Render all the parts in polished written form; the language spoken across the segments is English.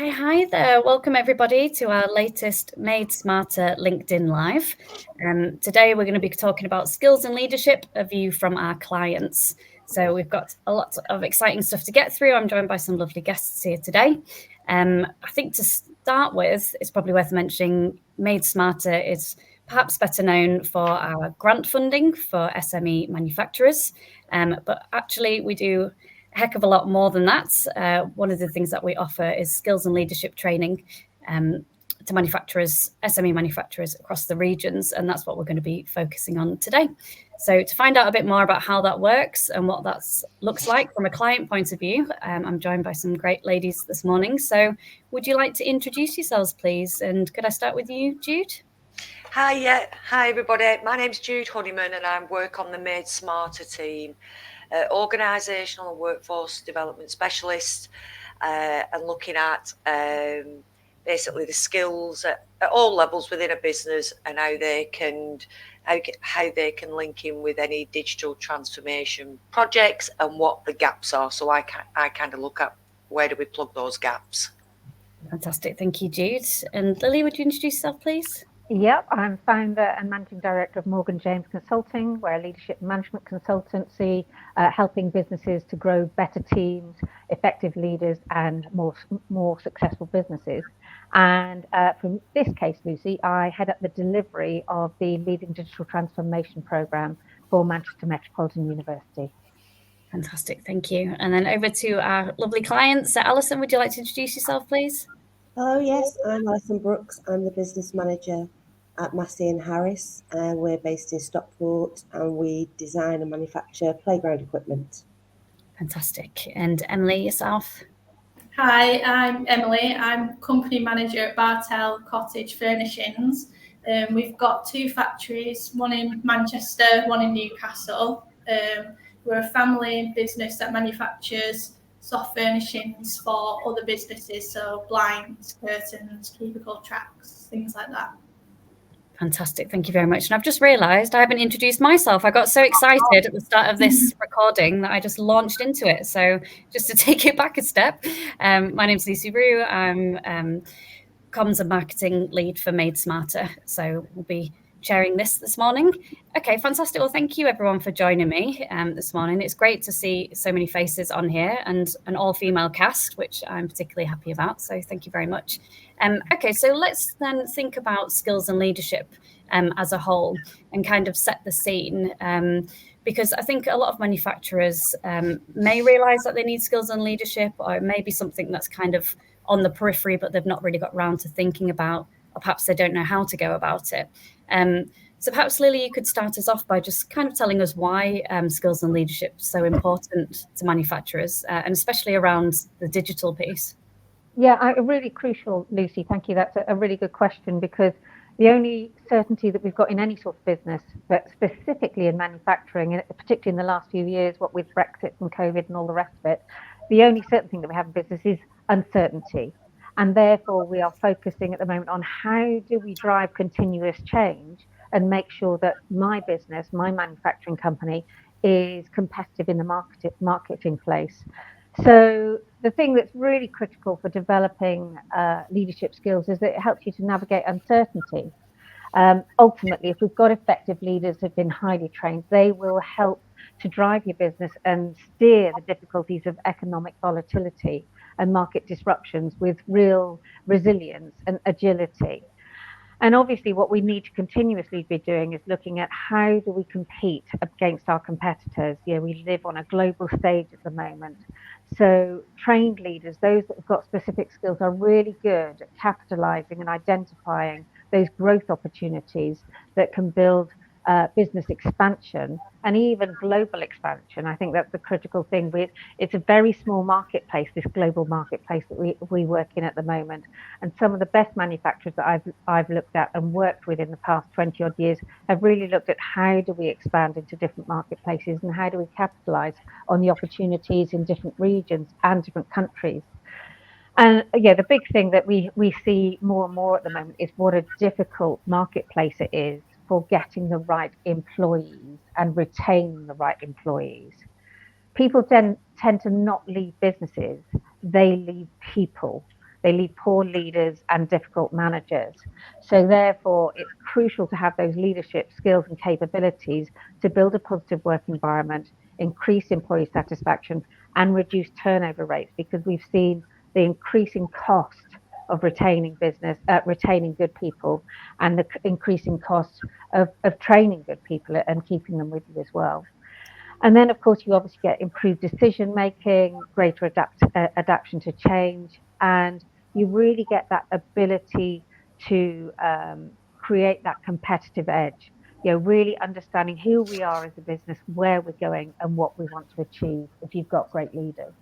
Okay, hi there. Welcome everybody to our latest Made Smarter LinkedIn Live. Today we're going to be talking about skills and leadership, a view from our clients. So we've got a lot of exciting stuff to get through. I'm joined by some lovely guests here today. I think to start with, it's probably worth mentioning Made Smarter is perhaps better known for our grant funding for SME manufacturers, but actually we do a heck of a lot more than that. One of the things that we offer is skills and leadership training to manufacturers, SME manufacturers across the regions, and that's what we're going to be focusing on today. So to find out a bit more about how that works and what that looks like from a client point of view, I'm joined by some great ladies this morning. So would you like to introduce yourselves, please? And could I start with you, Jude? Hi everybody. My name's Jude Honeyman and I work on the Made Smarter team, organisational and workforce development specialist, and looking at basically the skills at all levels within a business and how they can link in with any digital transformation projects and what the gaps are. So I kind of look at where do we plug those gaps. Fantastic. Thank you, Jude. And Lily, would you introduce yourself, please? Yep, I'm founder and managing director of Morgan James Consulting. We're a leadership management consultancy, helping businesses to grow better teams, effective leaders, and more successful businesses. And from this case, Lucy, I head up the delivery of the Leading Digital Transformation Programme for Manchester Metropolitan University. Fantastic, thank you. And then over to our lovely clients. Alison, would you like to introduce yourself, please? Hello, yes, I'm Alison Brooks. I'm the business manager at Massey and Harris, and we're based in Stockport, and we design and manufacture playground equipment. Fantastic. And Emily, yourself? Hi, I'm Emily. I'm company manager at Bartell, Cottage, Furnishings. We've got two factories, one in Manchester, one in Newcastle. We're a family business that manufactures soft furnishings for other businesses, so blinds, curtains, cubicle tracks, things like that. Fantastic. Thank you very much. And I've just realised I haven't introduced myself. I got so excited at the start of this recording that I just launched into it. So just to take it back a step, my name's Roue. I'm comms and marketing lead for Made Smarter. So we'll be sharing this morning. Okay, fantastic. Well, thank you everyone for joining me this morning. It's great to see so many faces on here and an all-female cast, which I'm particularly happy about. So thank you very much. Okay, so let's then think about skills and leadership as a whole and kind of set the scene. Because I think a lot of manufacturers may realise that they need skills and leadership, or it may be something that's kind of on the periphery, but they've not really got around to thinking about, or perhaps they don't know how to go about it. So perhaps, Lily, you could start us off by just kind of telling us why skills and leadership is so important to manufacturers, and especially around the digital piece. Yeah, really crucial, Lucy. Thank you. That's a really good question, because the only certainty that we've got in any sort of business, but specifically in manufacturing, and particularly in the last few years, what with Brexit and COVID and all the rest of it, the only certain thing that we have in business is uncertainty. And therefore, we are focusing at the moment on how do we drive continuous change and make sure that my business, my manufacturing company, is competitive in the marketplace. So the thing that's really critical for developing leadership skills is that it helps you to navigate uncertainty. Ultimately, if we've got effective leaders who've been highly trained, they will help to drive your business and steer the difficulties of economic volatility and market disruptions with real resilience and agility. And obviously, what we need to continuously be doing is looking at how do we compete against our competitors. Yeah, we live on a global stage at the moment. So trained leaders, those that have got specific skills, are really good at capitalizing and identifying those growth opportunities that can build business expansion and even global expansion. I think that's the critical thing. It's a very small marketplace, this global marketplace that we work in at the moment. And some of the best manufacturers that I've looked at and worked with in the past 20 odd years have really looked at how do we expand into different marketplaces and how do we capitalize on the opportunities in different regions and different countries. And yeah, the big thing that we see more and more at the moment is what a difficult marketplace it is for getting the right employees and retaining the right employees. People tend to not leave businesses, they leave people. they leave poor leaders and difficult managers. So therefore, it's crucial to have those leadership skills and capabilities to build a positive work environment, increase employee satisfaction, and reduce turnover rates, because we've seen the increasing cost of retaining good people, and the increasing cost of training good people and keeping them with you as well. And then, of course, you obviously get improved decision making, greater adaptation to change, and you really get that ability to create that competitive edge. Really understanding who we are as a business, where we're going, and what we want to achieve if you've got great leaders.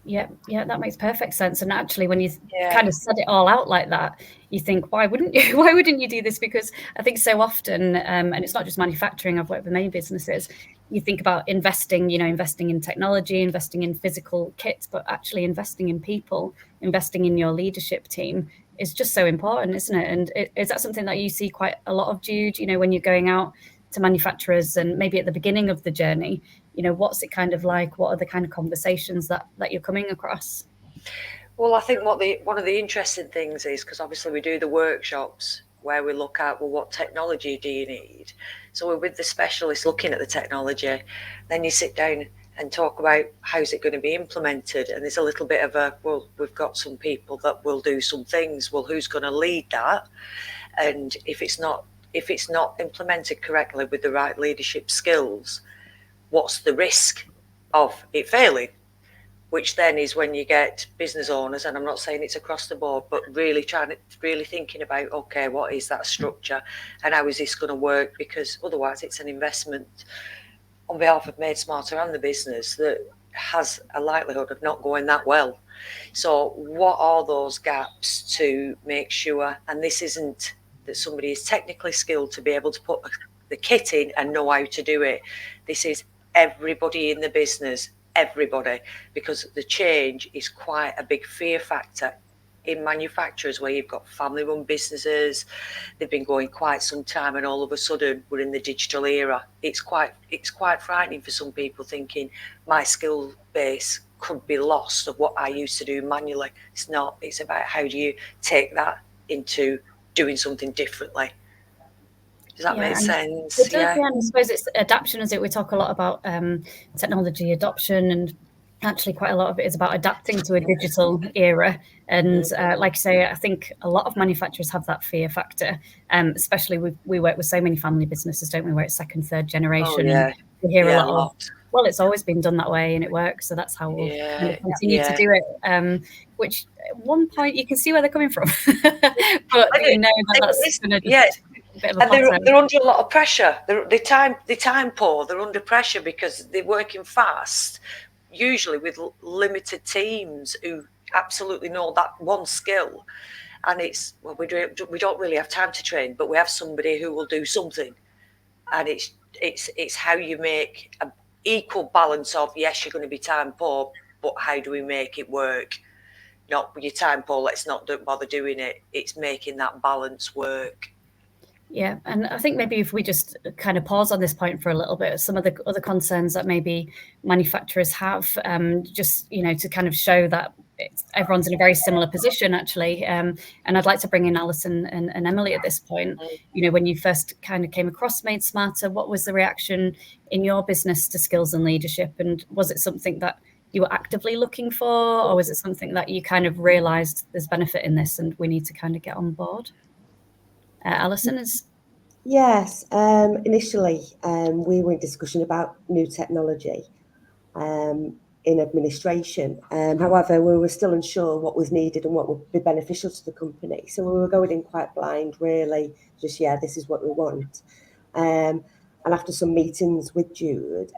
Yeah, that makes perfect sense. And actually, when you kind of said it all out like that, you think, why wouldn't you? Why wouldn't you do this? Because I think so often, and it's not just manufacturing, I've worked with many businesses, you think about investing in technology, investing in physical kits, but actually investing in people, investing in your leadership team is just so important, isn't it? And is that something that you see quite a lot of, Jude, when you're going out to manufacturers and maybe at the beginning of the journey, what's it kind of like? What are the kind of conversations that you're coming across? Well, I think one of the interesting things is, because obviously we do the workshops where we look at, well, what technology do you need? So we're with the specialist looking at the technology. Then you sit down and talk about how's it going to be implemented. And there's a little bit of well, we've got some people that will do some things. Well, who's going to lead that? And if it's not implemented correctly with the right leadership skills, what's the risk of it failing? Which then is when you get business owners, and I'm not saying it's across the board, but really thinking about, okay, what is that structure and how is this going to work? Because otherwise it's an investment on behalf of Made Smarter and the business that has a likelihood of not going that well. So what are those gaps to make sure, and this isn't that somebody is technically skilled to be able to put the kit in and know how to do it. This is everybody in the business, everybody, because the change is quite a big fear factor in manufacturers where you've got family-run businesses. They've been going quite some time, and all of a sudden we're in the digital era. It's quite frightening for some people, thinking my skill base could be lost of what I used to do manually. It's not. It's about how do you take that into doing something differently. Does that make sense? It does, yeah. I suppose it's adaptation, is it? We talk a lot about technology adoption, and actually quite a lot of it is about adapting to a digital era. And like I say, I think a lot of manufacturers have that fear factor, especially we work with so many family businesses, don't we, where it's second, third generation. Oh, yeah. We hear a lot of, well, it's always been done that way and it works, so that's how we'll kind of continue to do it. Which at one point you can see where they're coming from, but you know that's going to just... And they're under a lot of pressure. They time poor. They're under pressure because they're working fast, usually with limited teams who absolutely know that one skill. And it's, well, we don't really have time to train, but we have somebody who will do something. And it's how you make an equal balance of, yes, you're going to be time poor, but how do we make it work? Not with your time poor, let's not bother doing it. It's making that balance work. Yeah, and I think maybe if we just kind of pause on this point for a little bit, some of the other concerns that maybe manufacturers have, just, to kind of show that everyone's in a very similar position, actually. And I'd like to bring in Alison and Emily at this point. When you first kind of came across Made Smarter, what was the reaction in your business to skills and leadership? And was it something that you were actively looking for, or was it something that you kind of realised there's benefit in this and we need to kind of get on board? Alison is... Yes, initially we were in discussion about new technology in administration. However, we were still unsure what was needed and what would be beneficial to the company. So we were going in quite blind, really, just, this is what we want. And after some meetings with Jude,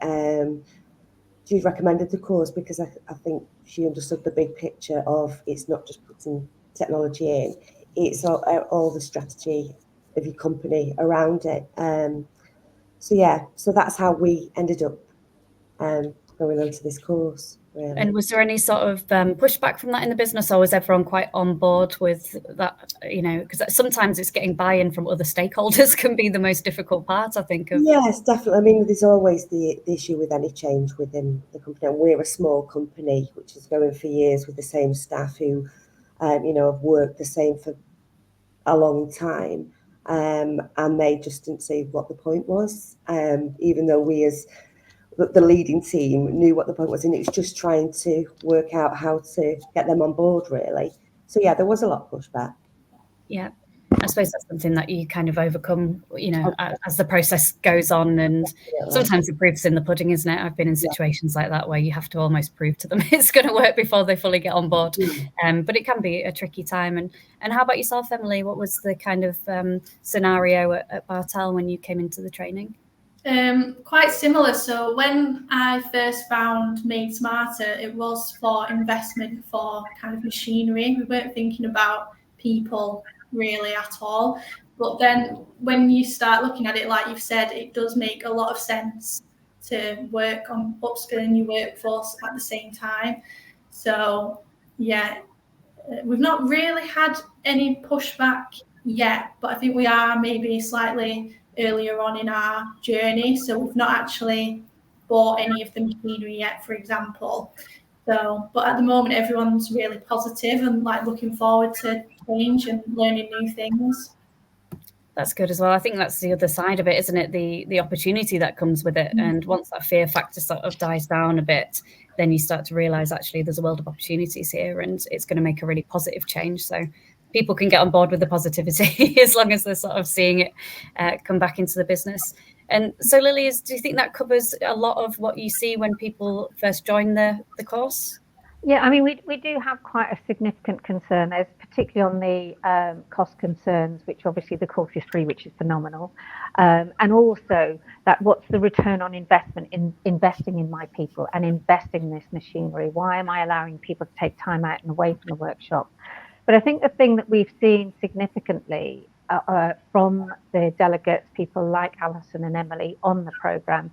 Jude recommended the course because I think she understood the big picture of it's not just putting technology in, it's all the strategy of your company around it. So that's how we ended up going on to this course, really. And was there any sort of pushback from that in the business, or was everyone quite on board with that? Because sometimes it's getting buy-in from other stakeholders can be the most difficult part, I think. Yes, definitely. I mean, there's always the issue with any change within the company. And we're a small company, which is going for years with the same staff who have worked the same for a long time, and they just didn't see what the point was, even though we as the leading team knew what the point was, and it's just trying to work out how to get them on board, really. So yeah, there was a lot of pushback. Yeah, I suppose that's something that you kind of overcome, as the process goes on, and sometimes the proof's in the pudding, isn't it? I've been in situations like that where you have to almost prove to them it's going to work before they fully get on board. But it can be a tricky time. And how about yourself, Emily? What was the kind of scenario at Bartell when you came into the training? Quite similar. So when I first found Made Smarter, it was for investment for kind of machinery. We weren't thinking about people really at all. But then when you start looking at it, like you've said, it does make a lot of sense to work on upskilling your workforce at the same time. So yeah, we've not really had any pushback yet, but I think we are maybe slightly earlier on in our journey, so we've not actually bought any of the machinery yet, for example. So, but at the moment, everyone's really positive and like looking forward to change and learning new things. That's good as well. I think that's the other side of it, isn't it? The opportunity that comes with it. And once that fear factor sort of dies down a bit, then you start to realize actually there's a world of opportunities here, and it's going to make a really positive change. So people can get on board with the positivity as long as they're sort of seeing it come back into the business. And so, Lily, do you think that covers a lot of what you see when people first join the course? Yeah, I mean, we do have quite a significant concern. There's particularly on the cost concerns, which obviously the course is free, which is phenomenal. And also that what's the return on investment in investing in my people and investing in this machinery? Why am I allowing people to take time out and away from the workshop? But I think the thing that we've seen significantly from the delegates, people like Alison and Emily on the programme,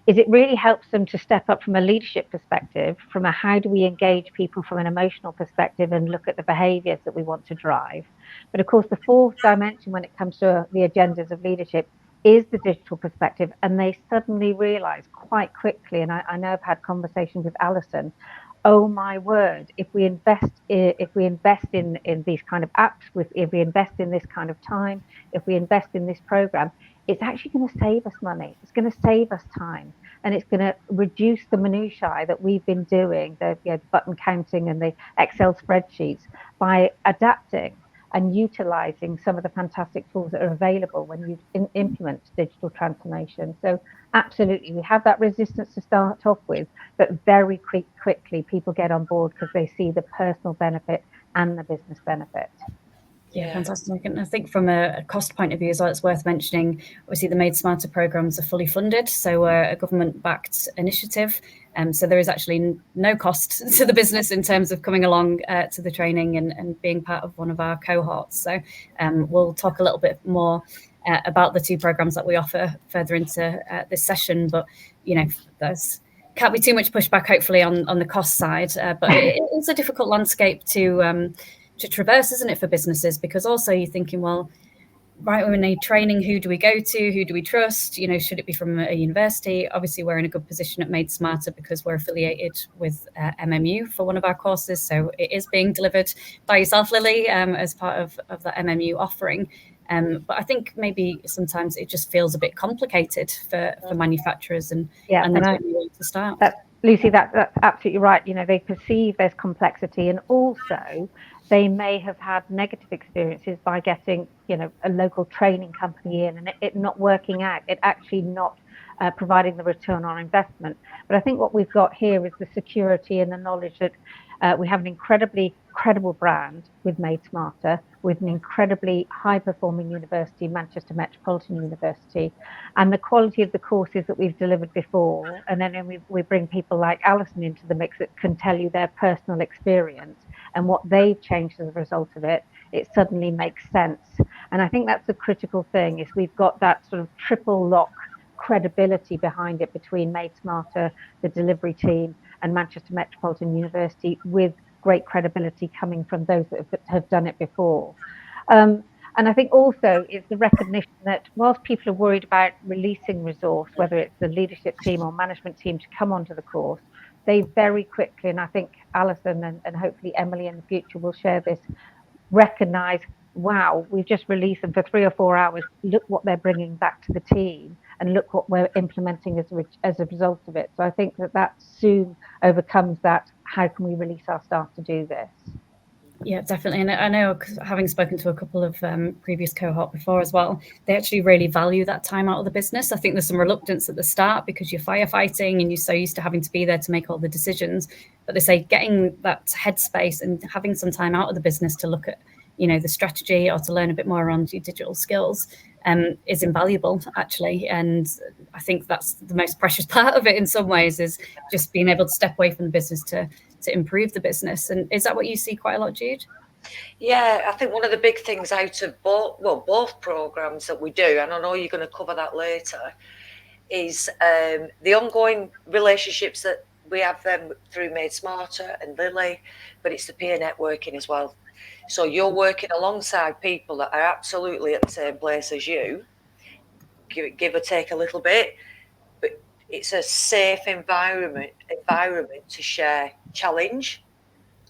is it really helps them to step up from a leadership perspective, from a how do we engage people from an emotional perspective and look at the behaviours that we want to drive. But of course, the fourth dimension when it comes to the agendas of leadership is the digital perspective. And they suddenly realise quite quickly, and I know I've had conversations with Alison, oh my word, if we invest in these kind of apps, if we invest in this kind of time, if we invest in this program, it's actually going to save us money. It's going to save us time, and it's going to reduce the minutiae that we've been doing, the button counting and the Excel spreadsheets, by adapting and utilizing some of the fantastic tools that are available when you implement digital transformation. So absolutely, we have that resistance to start off with, but very quickly people get on board because they see the personal benefit and the business benefit. Yeah, fantastic. And I think from a cost point of view as well, it's worth mentioning, obviously the Made Smarter programs are fully funded. So we're a government-backed initiative. So there is actually no cost to the business in terms of coming along to the training and being part of one of our cohorts. So we'll talk a little bit more about the two programs that we offer further into this session. But, there's can't be too much pushback, hopefully, on the cost side. But it is a difficult landscape to traverse, isn't it, for businesses? Because also you're thinking, well, right, when we need training, who do we go to? Who do we trust? Should it be from a university? Obviously, we're in a good position at Made Smarter because we're affiliated with MMU for one of our courses. So it is being delivered by yourself, Lily, as part of that MMU offering. But I think maybe sometimes it just feels a bit complicated for manufacturers and they don't know where to start. Lucy, that's absolutely right. They perceive there's complexity, and also they may have had negative experiences by getting, a local training company in and it not working out, it actually not providing the return on investment. But I think what we've got here is the security and the knowledge that we have an incredibly credible brand with Made Smarter, with an incredibly high-performing university, Manchester Metropolitan University, and the quality of the courses that we've delivered before. And then we bring people like Alison into the mix that can tell you their personal experience and what they've changed as a result of it. It suddenly makes sense. And I think that's the critical thing, is we've got that sort of triple lock credibility behind it between Made Smarter, the delivery team, and Manchester Metropolitan University, with great credibility coming from those that have done it before. And I think also it's the recognition that whilst people are worried about releasing resource, whether it's the leadership team or management team to come onto the course, they very quickly, and I think Alison and hopefully Emily in the future will share this, recognise, wow, we've just released them for 3 or 4 hours. Look what they're bringing back to the team, and look what we're implementing as a result of it. So I think that soon overcomes that. How can we release our staff to do this? Yeah, definitely. And I know, having spoken to a couple of previous cohort before as well, they actually really value that time out of the business. I think there's some reluctance at the start because you're firefighting and you're so used to having to be there to make all the decisions. But they say getting that headspace and having some time out of the business to look at, the strategy or to learn a bit more around your digital skills is invaluable, actually. And I think that's the most precious part of it in some ways, is just being able to step away from the business to improve the business. And is that what you see quite a lot, Jude? Yeah, I think one of the big things out of both programs that we do, and I know you're going to cover that later, is the ongoing relationships that we have them through Made Smarter and Lily, but it's the peer networking as well. So you're working alongside people that are absolutely at the same place as you, give or take a little bit, but it's a safe environment to share challenge.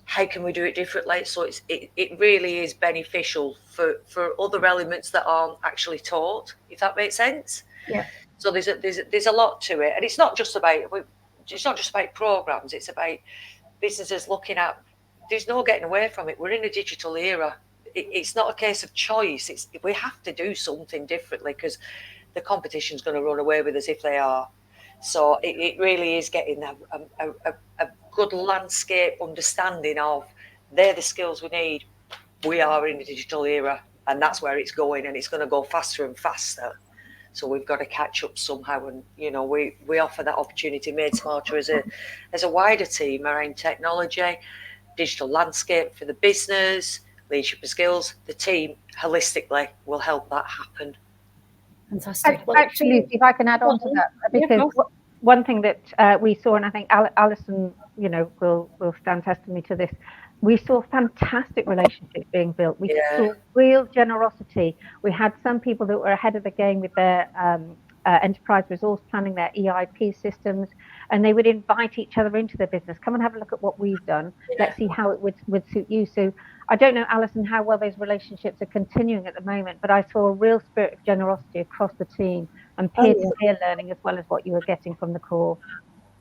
How can we do it differently? So it really is beneficial for other elements that aren't actually taught, if that makes sense. Yeah. So there's a lot to it, and it's not just about programs. It's about businesses looking at. There's no getting away from it. We're in a digital era. It's not a case of choice. We have to do something differently because the competition's going to run away with us if they are. So it really is getting a good landscape understanding of they're the skills we need. We are in a digital era, and that's where it's going, and it's going to go faster and faster. So we've got to catch up somehow, and we offer that opportunity, Made Smarter, as a wider team around technology, digital landscape for the business, leadership and skills. The team holistically will help that happen. Fantastic. Actually, if I can add on to that, because one thing that we saw, and I think Alison, will stand testimony to this, we saw fantastic relationships being built. We saw real generosity. We had some people that were ahead of the game with their enterprise resource planning, their EIP systems, and they would invite each other into their business. Come and have a look at what we've done. Let's see how it would suit you. So I don't know, Alison, how well those relationships are continuing at the moment, but I saw a real spirit of generosity across the team and peer-to-peer learning, as well as what you were getting from the course.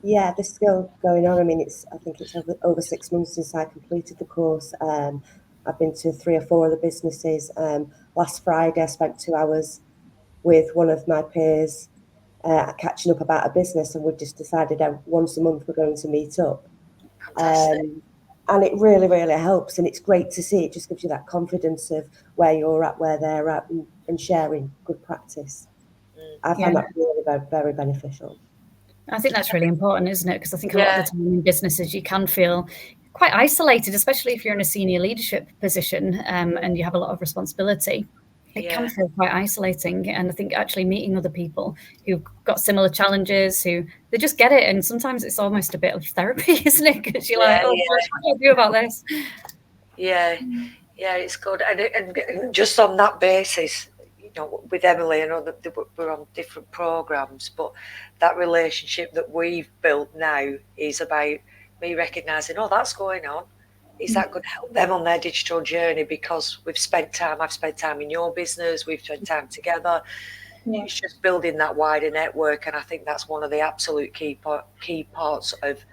Yeah, there's still going on. I mean, I think it's over 6 months since I completed the course. I've been to 3 or 4 other businesses. Last Friday, I spent 2 hours with one of my peers catching up about a business, and we just decided once a month we're going to meet up. And it really, really helps, and it's great to see. It just gives you that confidence of where you're at, where they're at, and sharing good practice. I found that really very, very beneficial. I think that's really important, isn't it? Because I think a lot of the time in businesses you can feel quite isolated, especially if you're in a senior leadership position and you have a lot of responsibility. It can feel quite isolating. And I think actually meeting other people who've got similar challenges, who they just get it. And sometimes it's almost a bit of therapy, isn't it? Because you're like, what do I do about this? Yeah, it's good. And just on that basis, with Emily, I know that we're on different programs, but that relationship that we've built now is about me recognising, that's going on. Is that going to help them on their digital journey? Because I've spent time in your business, we've spent time together. Yeah. It's just building that wider network, and I think that's one of the absolute key parts of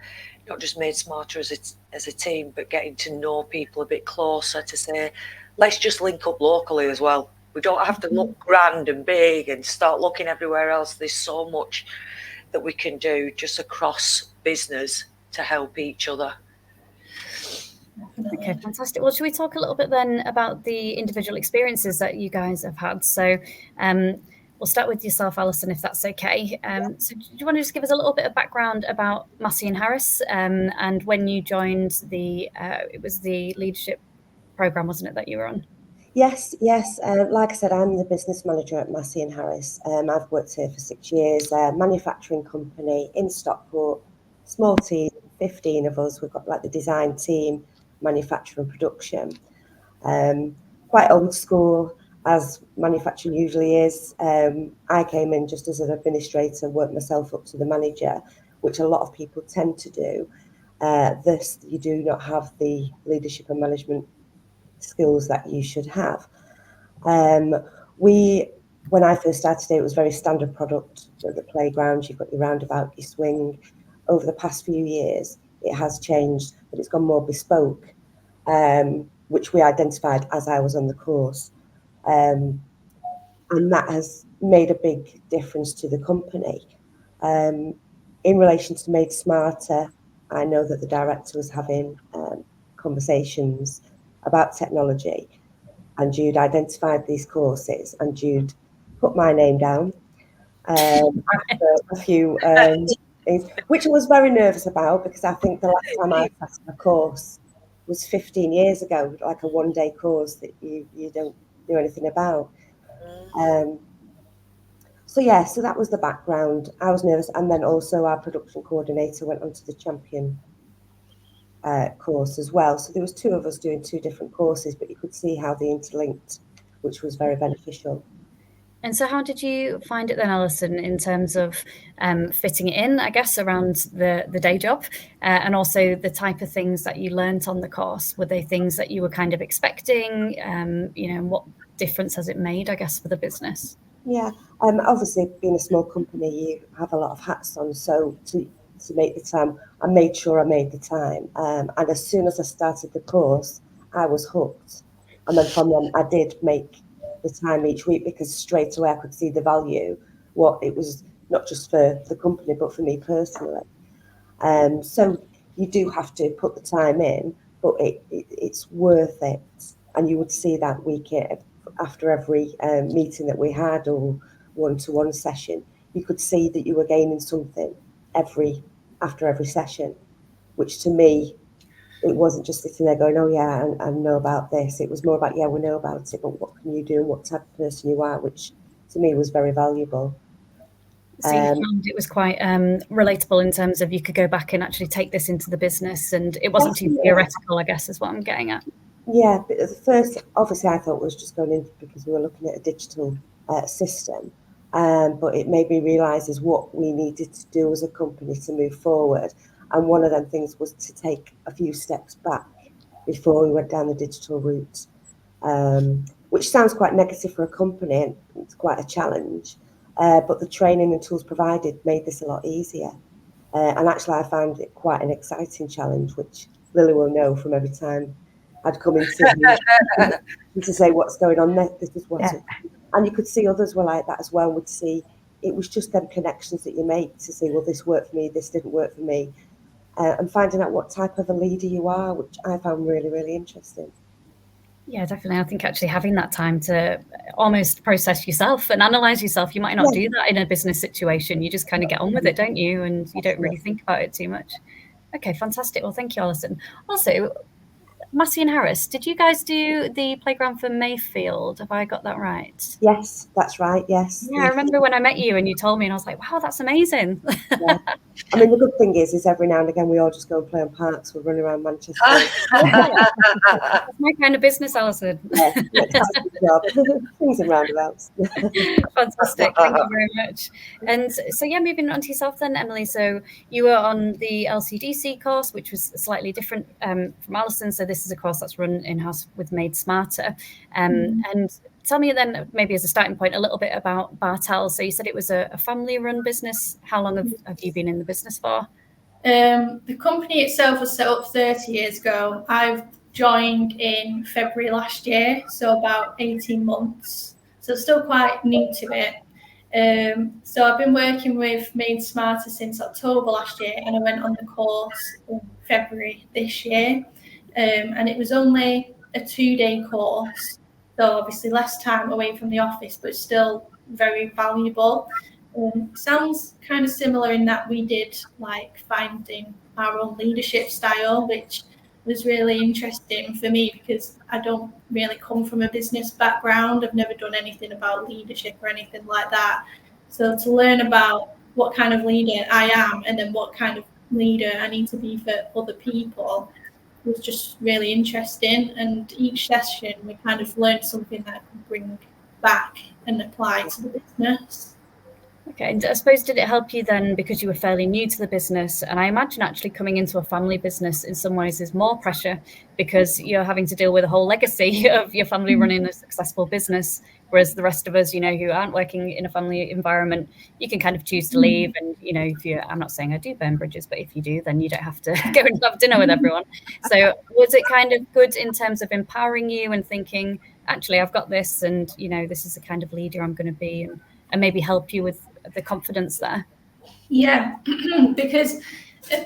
not just Made Smarter as a team, but getting to know people a bit closer, to say, let's just link up locally as well. We don't have to look grand and big and start looking everywhere else. There's so much that we can do just across business to help each other. Okay, fantastic. Well, should we talk a little bit then about the individual experiences that you guys have had? So we'll start with yourself, Alison, if that's okay. So do you want to just give us a little bit of background about Massey and Harris and when you joined it was the leadership program, wasn't it, that you were on? Yes. Like I said, I'm the business manager at Massey and Harris. I've worked here for 6 years. Manufacturing company in Stockport, small team, 15 of us. We've got like the design team, manufacturing, production. Quite old school, as manufacturing usually is. I came in just as an administrator, worked myself up to the manager. which a lot of people tend to do, this you do not have the leadership and management skills that you should have. When I first started it was very standard product at the playground. You've got your roundabout, your swing. Over the past few years, it has changed, but it's gone more bespoke, which we identified as I was on the course. And that has made a big difference to the company. In relation to Made Smarter, I know that the director was having conversations about technology, and Jude identified these courses, and Jude put my name down after a few things, which I was very nervous about, because I think the last time I passed a course was 15 years ago, like a one-day course that you don't know anything about. So that was the background. I was nervous, and then also our production coordinator went onto the champion course as well. So there was two of us doing two different courses, but you could see how they interlinked, which was very beneficial. And so how did you find it then, Alison, in terms of fitting it in, I guess, around the day job, and also the type of things that you learnt on the course? Were they things that you were kind of expecting? What difference has it made, I guess, for the business? Yeah, obviously being a small company, you have a lot of hats on. So to make the time, I made sure I made the time. And as soon as I started the course, I was hooked. And then from then, I did make the time each week, because straight away I could see the value, what it was, not just for the company, but for me personally. So you do have to put the time in, but it's worth it. And you would see that week after every meeting that we had, or one-to-one session, you could see that you were gaining something after every session, which to me, it wasn't just sitting there going, oh yeah, I know about this. It was more about, yeah, we know about it, but what can you do and what type of person you are, which to me was very valuable. So you found it was quite relatable in terms of you could go back and actually take this into the business, and it wasn't too theoretical, I guess, is what I'm getting at. Yeah, but at first, obviously, I thought it was just going in because we were looking at a digital system, but it made me realise is what we needed to do as a company to move forward. And one of them things was to take a few steps back before we went down the digital route, which sounds quite negative for a company, and it's quite a challenge. But the training and tools provided made this a lot easier. And actually, I found it quite an exciting challenge, which Lily will know from every time I'd come into to say what's going on there. This is what, and you could see others were like that as well. Would see it was just them connections that you make to say, well, this worked for me, this didn't work for me, and finding out what type of a leader you are, which I found really, really interesting. Yeah, definitely. I think actually having that time to almost process yourself and analyze yourself, you might not do that in a business situation. You just kind of get on with it, don't you? And you don't really think about it too much. Okay, fantastic. Well, thank you, Alison. Also, Massey and Harris, did you guys do the playground for Mayfield? Have I got that right? Yes, that's right. Yes. Yeah, I remember when I met you and you told me, and I was like, wow, that's amazing. Yeah. I mean, the good thing is every now and again we all just go and play on parks. We're running around Manchester. That's my kind of business, Alison. Yeah, job. Things and roundabouts. Fantastic. Thank you very much. And so, yeah, moving on to yourself then, Emily. So you were on the LCDC course, which was slightly different from Alison. So this is a course that's run in-house with Made Smarter. And tell me then, maybe as a starting point, a little bit about Bartell. So you said it was a family-run business. How long have you been in the business for? The company itself was set up 30 years ago. I've joined in February last year, so about 18 months. So still quite new to it. So I've been working with Made Smarter since October last year, and I went on the course in February this year. And it was only a 2-day course. So obviously less time away from the office, but still very valuable. Sounds kind of similar in that we did like finding our own leadership style, which was really interesting for me because I don't really come from a business background. I've never done anything about leadership or anything like that. So to learn about what kind of leader I am and then what kind of leader I need to be for other people was just really interesting. And each session we kind of learned something that I could bring back and apply to the business. Okay, and I suppose, did it help you then because you were fairly new to the business? And I imagine actually coming into a family business in some ways is more pressure because you're having to deal with a whole legacy of your family running a successful business. Whereas the rest of us, you know, who aren't working in a family environment, you can kind of choose to leave. And, you know, if you, I'm not saying I do burn bridges, but if you do, then you don't have to go and have dinner with everyone. So was it kind of good in terms of empowering you and thinking, actually, I've got this and, you know, this is the kind of leader I'm going to be, and maybe help you with the confidence there? Yeah, because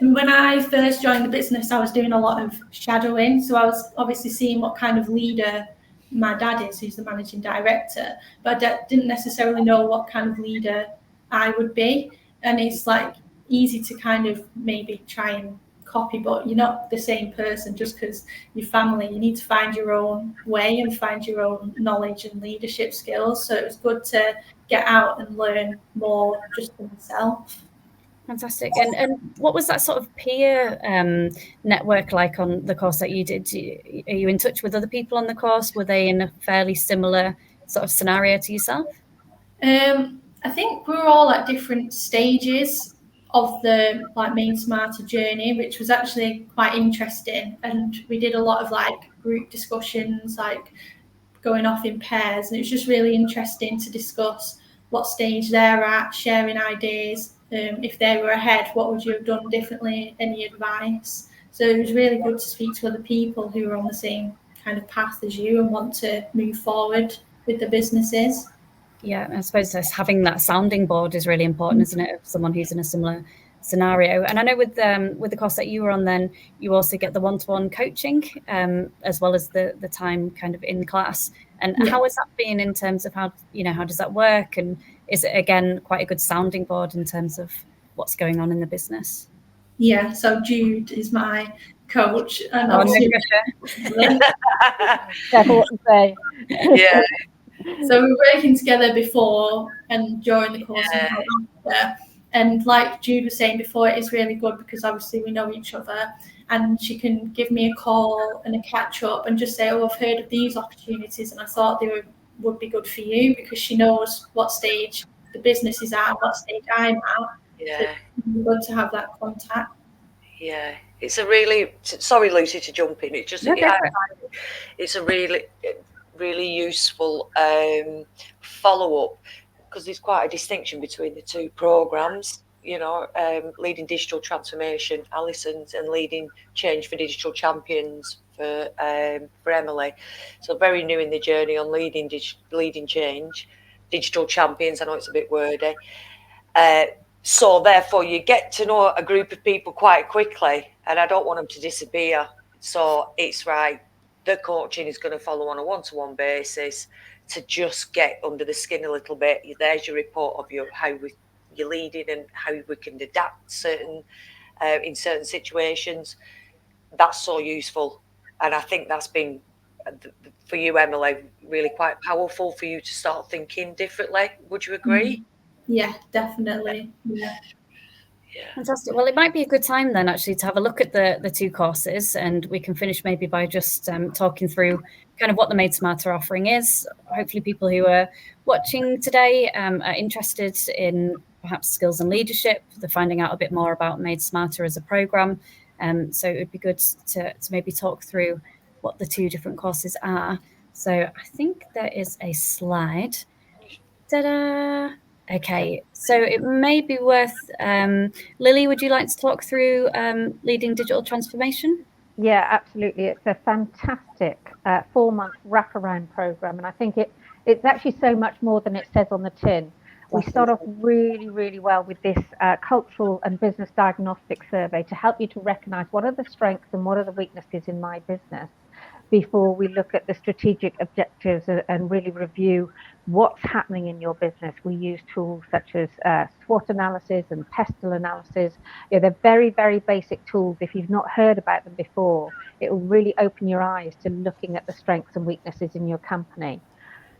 when I first joined the business, I was doing a lot of shadowing. So I was obviously seeing what kind of leader my dad is, who's the managing director, but I didn't necessarily know what kind of leader I would be. And it's like easy to kind of maybe try and copy, but you're not the same person just because your family. You need to find your own way and find your own knowledge and leadership skills. So it was good to get out and learn more just for myself. Fantastic. And what was that sort of peer network like on the course that you did? Are you in touch with other people on the course? Were they in a fairly similar sort of scenario to yourself? I think we were all at different stages of the like Made Smarter journey, which was actually quite interesting. And we did a lot of like group discussions, like going off in pairs, and it was just really interesting to discuss what stage they're at, sharing ideas. If they were ahead, what would you have done differently? Any advice? So it was really good to speak to other people who are on the same kind of path as you and want to move forward with the businesses. Yeah, I suppose having that sounding board is really important, isn't it? Of someone who's in a similar scenario. And I know with the course that you were on, then you also get the one-to-one coaching as well as the time kind of in class. And how has that been in terms of how does that work? And is it again quite a good sounding board in terms of what's going on in the business? Yeah, so Jude is my coach, and Oh, obviously, Careful what you say. Yeah. so we're working together before and during the course and after. And like Jude was saying before, it is really good because obviously we know each other, and she can give me a call and a catch up and just say, oh, I've heard of these opportunities and I thought they would be good for you, because she knows what stage the business is at and what stage I'm at. Yeah. So it's good to have that contact. Yeah. It's a really, sorry Lucy to jump in, it's just it's a really useful follow-up, because there's quite a distinction between the two programs, leading digital transformation, Alison's, and leading change for digital champions for Emily. So very new in the journey on leading change, digital champions. I know it's a bit wordy. So therefore you get to know a group of people quite quickly, and I don't want them to disappear. So it's right, the coaching is going to follow on a one-to-one basis to just get under the skin a little bit. There's your report of how you're leading and how we can adapt in certain situations. That's so useful, and I think that's been for you, Emily, really quite powerful for you to start thinking differently. Would you agree? Yeah, definitely. Yeah. Fantastic. Well, it might be a good time then actually to have a look at the two courses, and we can finish maybe by just talking through kind of what the Made Smarter offering is. Hopefully people who are watching today are interested in perhaps skills and leadership. They're finding out a bit more about Made Smarter as a program. So it would be good to maybe talk through what the two different courses are. So I think there is a slide. Ta-da! Okay, so it may be worth, Lily, would you like to talk through leading digital transformation? Yeah, absolutely. It's a fantastic 4-month wraparound program, and I think it's actually so much more than it says on the tin. We start off really, really well with this cultural and business diagnostic survey to help you to recognise what are the strengths and what are the weaknesses in my business, before we look at the strategic objectives and really review what's happening in your business. We use tools such as SWOT analysis and pestle analysis. They're very, very basic tools. If you've not heard about them before, it will really open your eyes to looking at the strengths and weaknesses in your company.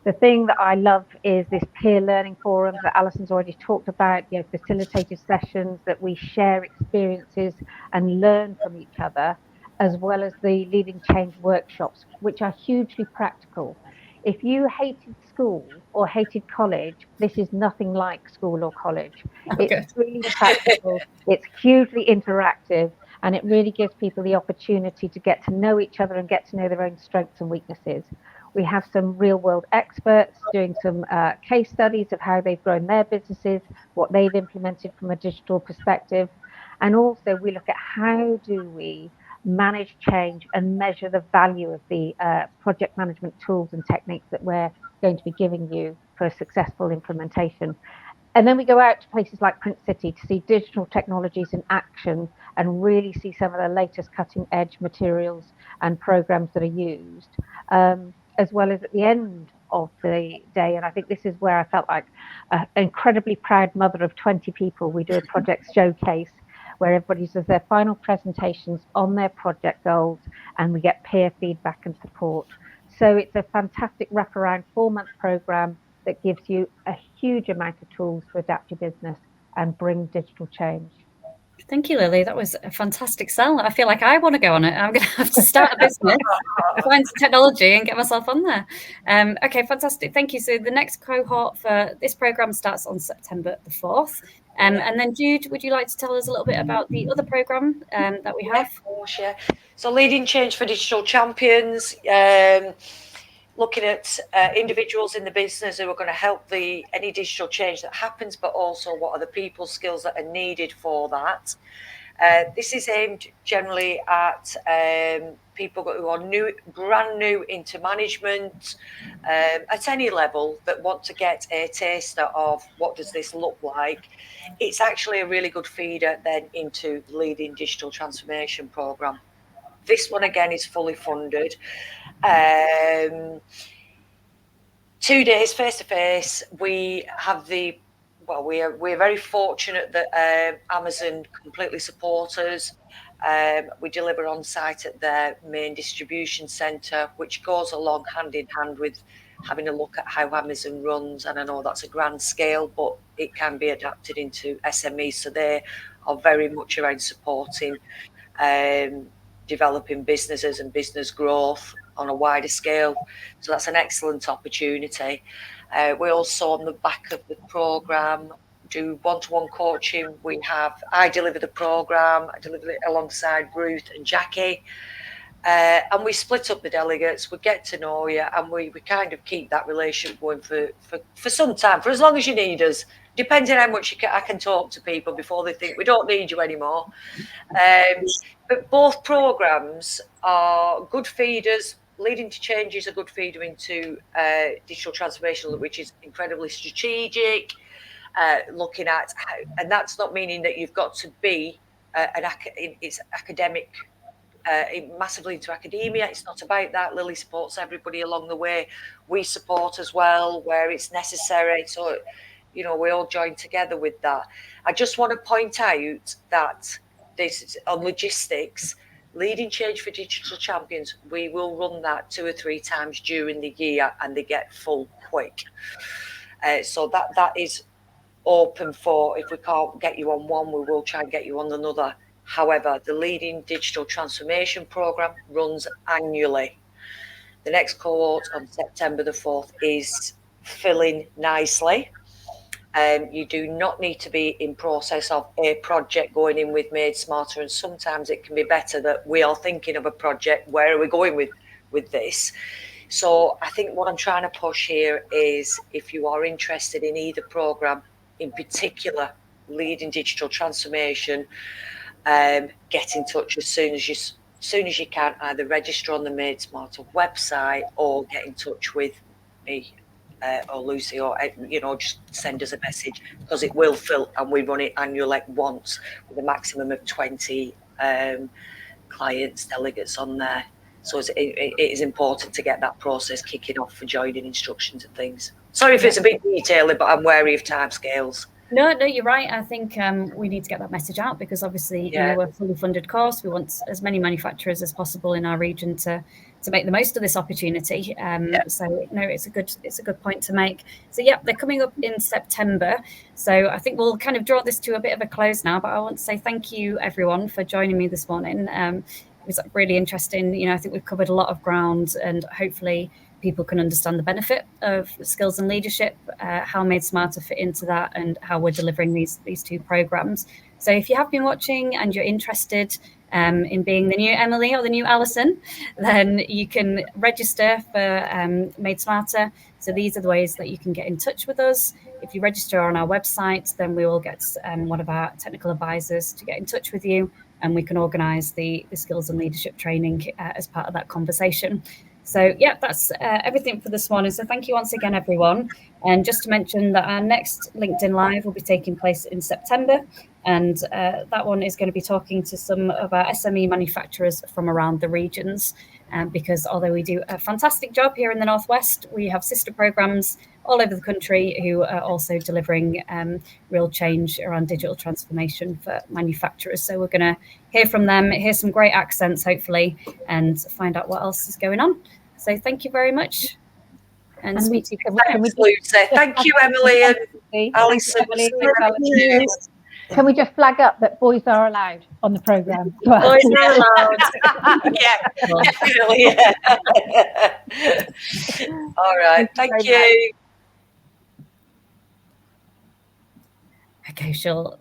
The thing that I love is this peer learning forum that Alison's already talked about, facilitated sessions that we share experiences and learn from each other, as well as the leading change workshops, which are hugely practical. If you hated school or hated college, this is nothing like school or college. Okay. It's really practical, it's hugely interactive, and it really gives people the opportunity to get to know each other and get to know their own strengths and weaknesses. We have some real world experts doing some case studies of how they've grown their businesses, what they've implemented from a digital perspective. And also we look at how do we manage change and measure the value of the project management tools and techniques that we're going to be giving you for a successful implementation. And then we go out to places like Print City to see digital technologies in action and really see some of the latest cutting edge materials and programs that are used, as well as at the end of the day. And I think this is where I felt like an incredibly proud mother of 20 people. We do a project showcase where everybody does their final presentations on their project goals, and we get peer feedback and support. So it's a fantastic wraparound 4-month program that gives you a huge amount of tools to adapt your business and bring digital change. Thank you, Lily. That was a fantastic sell. I feel like I want to go on it. I'm going to have to start a business, find some technology and get myself on there. Okay, fantastic. Thank you. So the next cohort for this program starts on September the 4th. And then Jude, would you like to tell us a little bit about the other program that we have? Of course, yeah. So Leading Change for Digital Champions, looking at individuals in the business who are going to help any digital change that happens, but also what are the people skills that are needed for that. This is aimed generally at people who are brand new into management at any level that want to get a taster of what does this look like. It's actually a really good feeder then into the Leading Digital Transformation Programme. This one again is fully funded. 2 days face to face. We have we're very fortunate that Amazon completely support us. We deliver on site at their main distribution centre, which goes along hand in hand with having a look at how Amazon runs. And I know that's a grand scale, but it can be adapted into SMEs. So they are very much around supporting developing businesses and business growth on a wider scale. So that's an excellent opportunity. We also, on the back of the programme, do one-to-one coaching. I deliver the programme. I deliver it alongside Ruth and Jackie. And we split up the delegates. We get to know you, and we kind of keep that relationship going for some time, for as long as you need us, depending on how much I can talk to people before they think we don't need you anymore. But both programmes are good feeders. Leading to Change is a good feeder into digital transformation, which is incredibly strategic, looking at how, and that's not meaning that you've got to be it's academic, massively into academia. It's not about that. Lily supports everybody along the way. We support as well where it's necessary. So, we all join together with that. I just want to point out that this on logistics, Leading Change for Digital Champions, we will run that 2 or 3 times during the year, and they get full quick. So that is open for, if we can't get you on one, we will try and get you on another. However, the Leading Digital Transformation Programme runs annually. The next cohort on September the 4th is filling nicely. You do not need to be in process of a project going in with Made Smarter, and sometimes it can be better that we are thinking of a project. Where are we going with this? So I think what I'm trying to push here is, if you are interested in either programme, in particular Leading Digital Transformation, get in touch as soon as you can. Either register on the Made Smarter website or get in touch with me or Lucy, or just send us a message, because it will fill, and we run it annually once with a maximum of 20 clients, delegates on there. So it is important to get that process kicking off for joining instructions and things. Sorry if it's a bit detailed, but I'm wary of timescales. No, you're right. I think we need to get that message out, because obviously we're a fully funded course. We want as many manufacturers as possible in our region to make the most of this opportunity. So no, it's a good point to make. So they're coming up in September. So I think we'll kind of draw this to a bit of a close now. But I want to say thank you everyone for joining me this morning. It was really interesting. I think we've covered a lot of ground, and hopefully people can understand the benefit of skills and leadership, how Made Smarter fit into that, and how we're delivering these two programs. So if you have been watching and you're interested in being the new Emily or the new Alison, then you can register for Made Smarter. So these are the ways that you can get in touch with us. If you register on our website, then we will get one of our technical advisors to get in touch with you, and we can organise the skills and leadership training as part of that conversation. So yeah, that's everything for this morning. So thank you once again, everyone. And just to mention that our next LinkedIn Live will be taking place in September. And that one is going to be talking to some of our SME manufacturers from around the regions. Because although we do a fantastic job here in the Northwest, we have sister programs all over the country who are also delivering real change around digital transformation for manufacturers. So we're going to hear from them, hear some great accents, hopefully, and find out what else is going on. So thank you very much. And speak to you. Thanks, Lucy. Thank you, Emily and Alison. Can we just flag up that boys are allowed on the programme? Boys are allowed. Yeah, definitely. Yeah. All right. Thank you. Okay, sure.